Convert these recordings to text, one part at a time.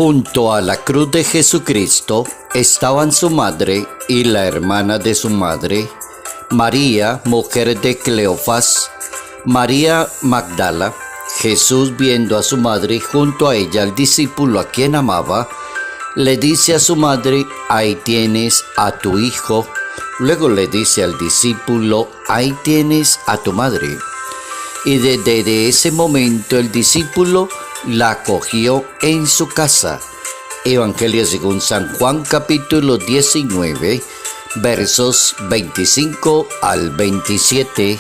Junto a la cruz de Jesucristo estaban su madre y la hermana de su madre, María, mujer de Cleofás, María Magdala. Jesús, viendo a su madre y junto a ella al discípulo a quien amaba, le dice a su madre: ahí tienes a tu hijo. Luego le dice al discípulo: ahí tienes a tu madre. Y desde ese momento el discípulo la acogió en su casa. Evangelio según San Juan, capítulo 19, versos 25 al 27.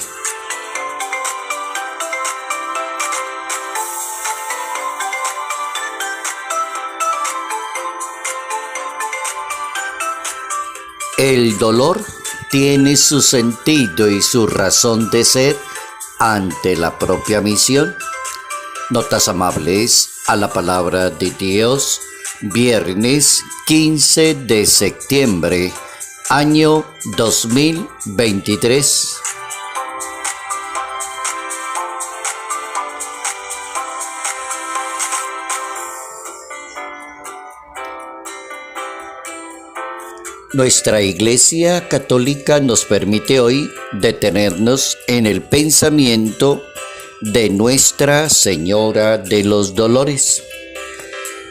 El dolor tiene su sentido y su razón de ser ante la propia misión. Notas amables a la palabra de Dios, viernes 15 de septiembre, año 2023. Nuestra Iglesia Católica nos permite hoy detenernos en el pensamiento de Nuestra Señora de los Dolores.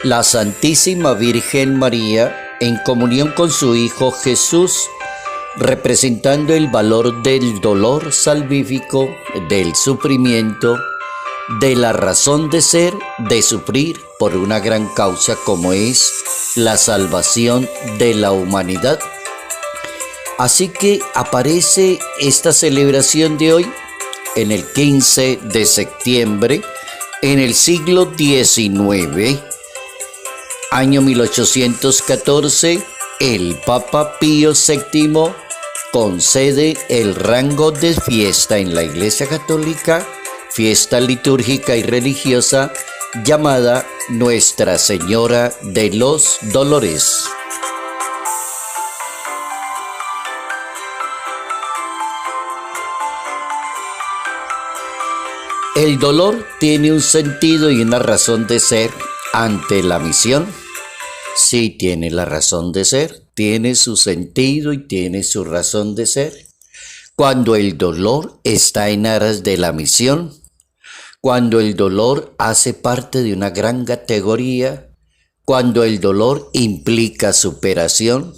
La Santísima Virgen María, en comunión con su Hijo Jesús, representando el valor del dolor salvífico, del sufrimiento, de la razón de ser, de sufrir por una gran causa como es la salvación de la humanidad. Así que aparece esta celebración de hoy en el 15 de septiembre, en el siglo XIX, año 1814, el Papa Pío VII concede el rango de fiesta en la Iglesia Católica, fiesta litúrgica y religiosa, llamada Nuestra Señora de los Dolores. El dolor tiene un sentido y una razón de ser ante la misión. Sí, tiene la razón de ser, tiene su sentido y tiene su razón de ser. Cuando el dolor está en aras de la misión, cuando el dolor hace parte de una gran categoría, cuando el dolor implica superación,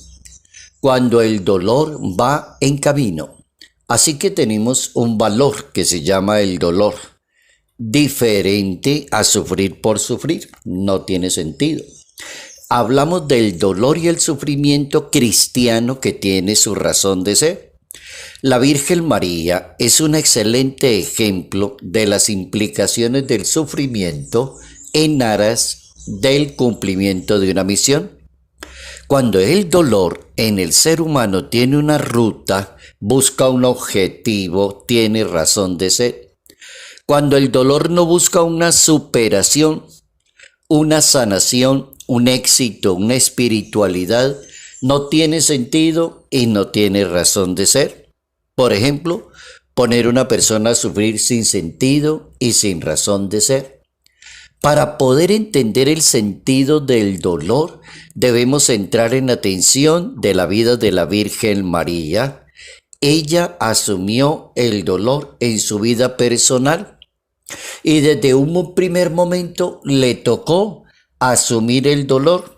cuando el dolor va en camino. Así que tenemos un valor que se llama el dolor, diferente a sufrir por sufrir. No tiene sentido. Hablamos del dolor y el sufrimiento cristiano que tiene su razón de ser. La Virgen María es un excelente ejemplo de las implicaciones del sufrimiento en aras del cumplimiento de una misión. Cuando el dolor en el ser humano tiene una ruta, busca un objetivo, tiene razón de ser. Cuando el dolor no busca una superación, una sanación, un éxito, una espiritualidad, no tiene sentido y no tiene razón de ser. Por ejemplo, poner a una persona a sufrir sin sentido y sin razón de ser. Para poder entender el sentido del dolor, debemos entrar en atención de la vida de la Virgen María. Ella asumió el dolor en su vida personal y desde un primer momento le tocó asumir el dolor.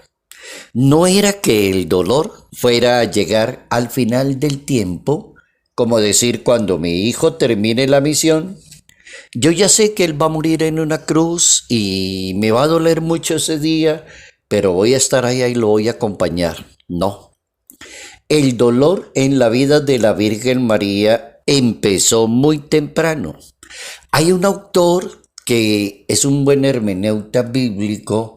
No era que el dolor fuera a llegar al final del tiempo, como decir, cuando mi hijo termine la misión, yo ya sé que él va a morir en una cruz y me va a doler mucho ese día, pero voy a estar ahí y lo voy a acompañar. No. El dolor en la vida de la Virgen María empezó muy temprano. Hay un autor que es un buen hermeneuta bíblico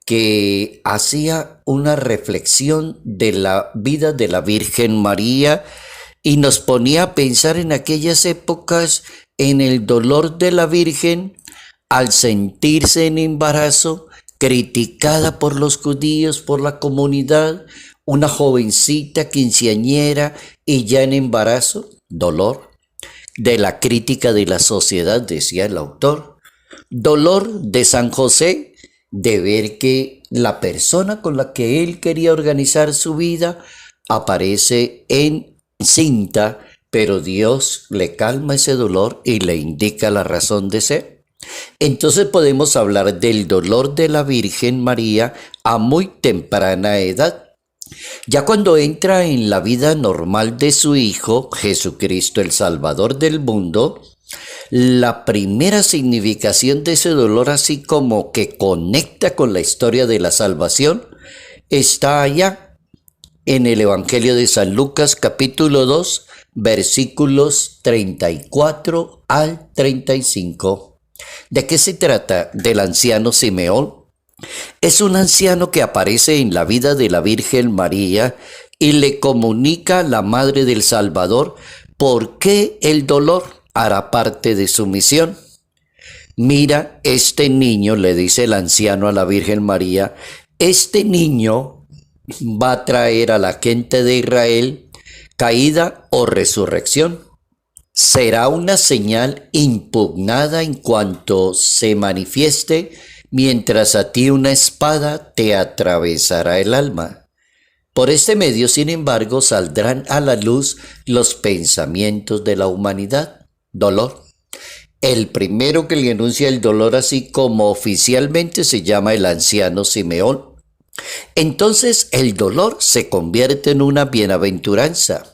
que hacía una reflexión de la vida de la Virgen María y nos ponía a pensar en aquellas épocas, en el dolor de la Virgen al sentirse en embarazo, criticada por los judíos, por la comunidad, una jovencita quinceañera y ya en embarazo, dolor de la crítica de la sociedad, decía el autor. Dolor de San José, de ver que la persona con la que él quería organizar su vida aparece encinta, pero Dios le calma ese dolor y le indica la razón de ser. Entonces podemos hablar del dolor de la Virgen María a muy temprana edad. Ya cuando entra en la vida normal de su Hijo, Jesucristo el Salvador del mundo, la primera significación de ese dolor, así como que conecta con la historia de la salvación, está allá en el Evangelio de San Lucas capítulo 2, versículos 34 al 35. ¿De qué se trata? Del anciano Simeón. Es un anciano que aparece en la vida de la Virgen María y le comunica a la Madre del Salvador por qué el dolor hará parte de su misión. Mira, este niño, le dice el anciano a la Virgen María, este niño va a traer a la gente de Israel caída o resurrección. Será una señal impugnada en cuanto se manifieste, mientras a ti una espada te atravesará el alma. Por este medio, sin embargo, saldrán a la luz los pensamientos de la humanidad. Dolor. El primero que le anuncia el dolor, así como oficialmente, se llama el anciano Simeón. Entonces el dolor se convierte en una bienaventuranza.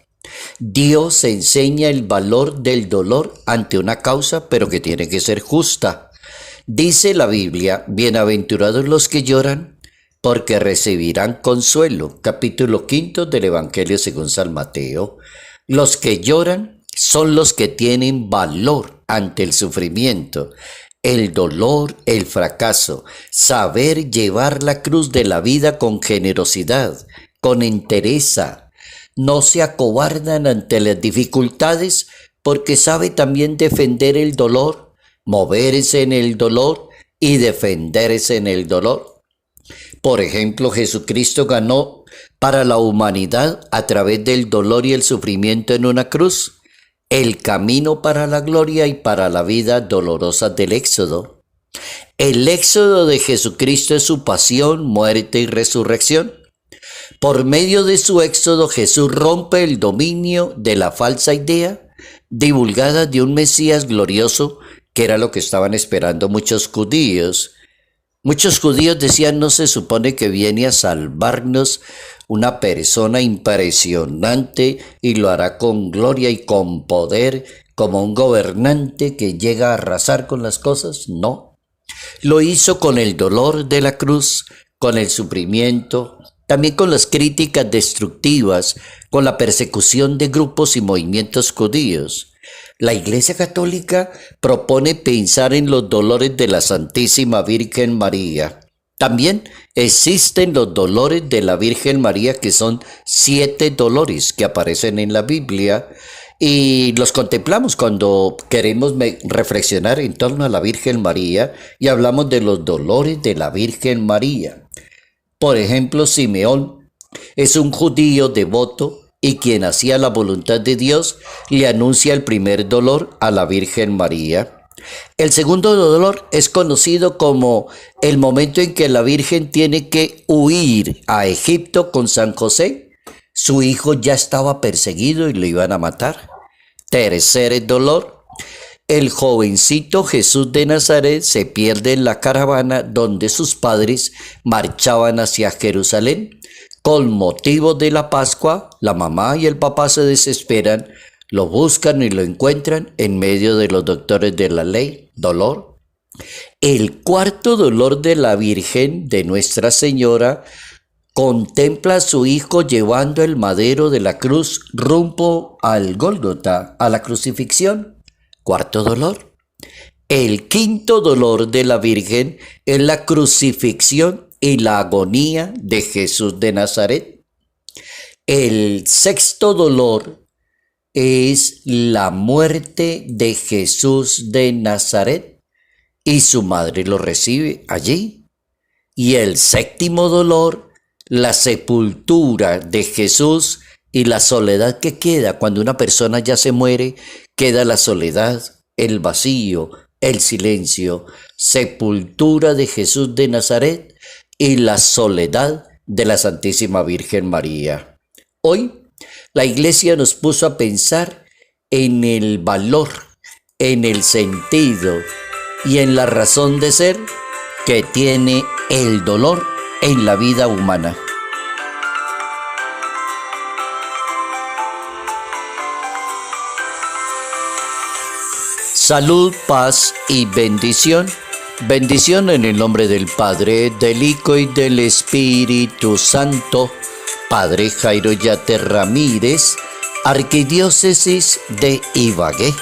Dios enseña el valor del dolor ante una causa, pero que tiene que ser justa. Dice la Biblia, bienaventurados los que lloran, porque recibirán consuelo. Capítulo 5 del Evangelio según San Mateo. Los que lloran son los que tienen valor ante el sufrimiento, el dolor, el fracaso. Saber llevar la cruz de la vida con generosidad, con entereza. No se acobardan ante las dificultades porque sabe también defender el dolor, moverse en el dolor y defenderse en el dolor. Por ejemplo, Jesucristo ganó para la humanidad a través del dolor y el sufrimiento en una cruz, el camino para la gloria y para la vida dolorosa del Éxodo. El Éxodo de Jesucristo es su pasión, muerte y resurrección. Por medio de su éxodo, Jesús rompe el dominio de la falsa idea divulgada de un Mesías glorioso, que era lo que estaban esperando muchos judíos. Muchos judíos decían, no se supone que viene a salvarnos una persona impresionante y lo hará con gloria y con poder, como un gobernante que llega a arrasar con las cosas. No, lo hizo con el dolor de la cruz, con el sufrimiento, también con las críticas destructivas, con la persecución de grupos y movimientos judíos. La Iglesia Católica propone pensar en los dolores de la Santísima Virgen María. También existen los dolores de la Virgen María, que son 7 dolores que aparecen en la Biblia, y los contemplamos cuando queremos reflexionar en torno a la Virgen María y hablamos de los dolores de la Virgen María. Por ejemplo, Simeón es un judío devoto y quien hacía la voluntad de Dios le anuncia el primer dolor a la Virgen María. El segundo dolor es conocido como el momento en que la Virgen tiene que huir a Egipto con San José. Su hijo ya estaba perseguido y lo iban a matar. Tercer dolor. El jovencito Jesús de Nazaret se pierde en la caravana donde sus padres marchaban hacia Jerusalén. Con motivo de la Pascua, la mamá y el papá se desesperan, lo buscan y lo encuentran en medio de los doctores de la ley. Dolor. El cuarto dolor de la Virgen de Nuestra Señora contempla a su hijo llevando el madero de la cruz rumbo al Gólgota, a la crucifixión. Cuarto dolor. El quinto dolor de la Virgen es la crucifixión y la agonía de Jesús de Nazaret. El sexto dolor es la muerte de Jesús de Nazaret y su madre lo recibe allí. Y el séptimo dolor, la sepultura de Jesús y la soledad que queda cuando una persona ya se muere. Queda la soledad, el vacío, el silencio, sepultura de Jesús de Nazaret y la soledad de la Santísima Virgen María. Hoy, la Iglesia nos puso a pensar en el valor, en el sentido y en la razón de ser que tiene el dolor en la vida humana. Salud, paz y bendición. Bendición en el nombre del Padre, del Hijo y del Espíritu Santo. Padre Jairo Yate Ramírez, Arquidiócesis de Ibagué.